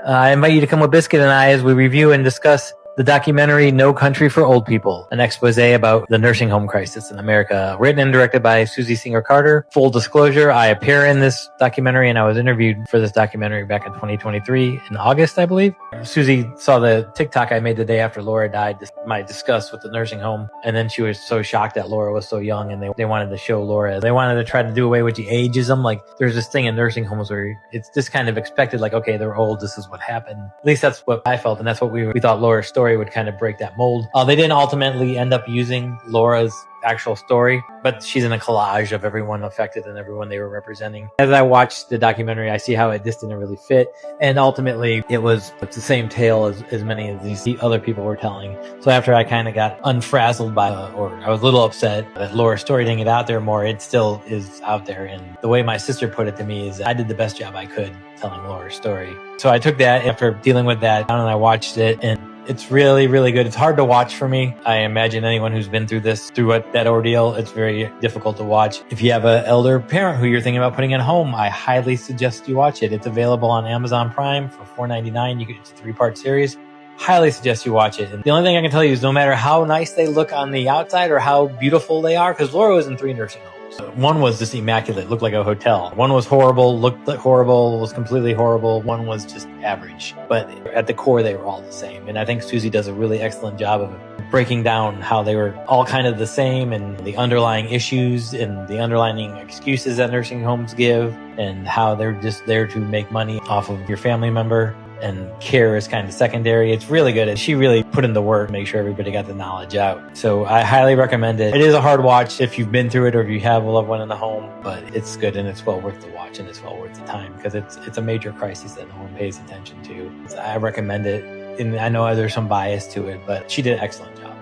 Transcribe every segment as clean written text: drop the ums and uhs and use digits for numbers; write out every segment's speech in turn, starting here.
I invite you to come with Biscuit and I as we review and discuss the documentary No Country for Old People, an expose about the nursing home crisis in America, written and directed by Susie Singer Carter. Full disclosure, I appear in this documentary and I was interviewed for this documentary back in 2023 in August, I believe. Susie saw the TikTok I made the day after Laura died, my disgust with the nursing home. And then she was so shocked that Laura was so young and they wanted to show Laura. They wanted to try to do away with the ageism. Like there's this thing in nursing homes where it's just kind of expected, like, okay, they're old, this is what happened. At least that's what I felt. And that's what we thought Laura's story would kind of break that mold. They didn't ultimately end up using Laura's actual story, but she's in a collage of everyone affected and everyone they were representing. As I watched the documentary, I see how it just didn't really fit. And ultimately, it's the same tale as many of these other people were telling. So after I kind of got unfrazzled by, or I was a little upset that Laura's story didn't get out there more, it still is out there. And the way my sister put it to me is I did the best job I could telling Laura's story. So I took that after dealing with that and I watched it, and it's really, really good. It's hard to watch for me. I imagine anyone who's been through that ordeal, it's very difficult to watch. If you have an elder parent who you're thinking about putting at home, I highly suggest you watch it. It's available on Amazon Prime for $4.99. It's a 3-part series. Highly suggest you watch it. And the only thing I can tell you is no matter how nice they look on the outside or how beautiful they are, because Laura was in 3 nursing homes. One was just immaculate, looked like a hotel. One was horrible, looked horrible, was completely horrible. One was just average. But at the core, they were all the same. And I think Susie does a really excellent job of breaking down how they were all kind of the same and the underlying issues and the underlying excuses that nursing homes give and how they're just there to make money off of your family member. And care is kind of secondary. It's really good. And she really put in the work to make sure everybody got the knowledge out. So I highly recommend it. It is a hard watch if you've been through it or if you have a loved one in the home, but it's good and it's well worth the watch and it's well worth the time because it's a major crisis that no one pays attention to. So I recommend it. And I know there's some bias to it, but she did an excellent job.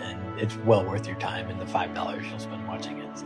And it's well worth your time and the $5 you'll spend watching it. So.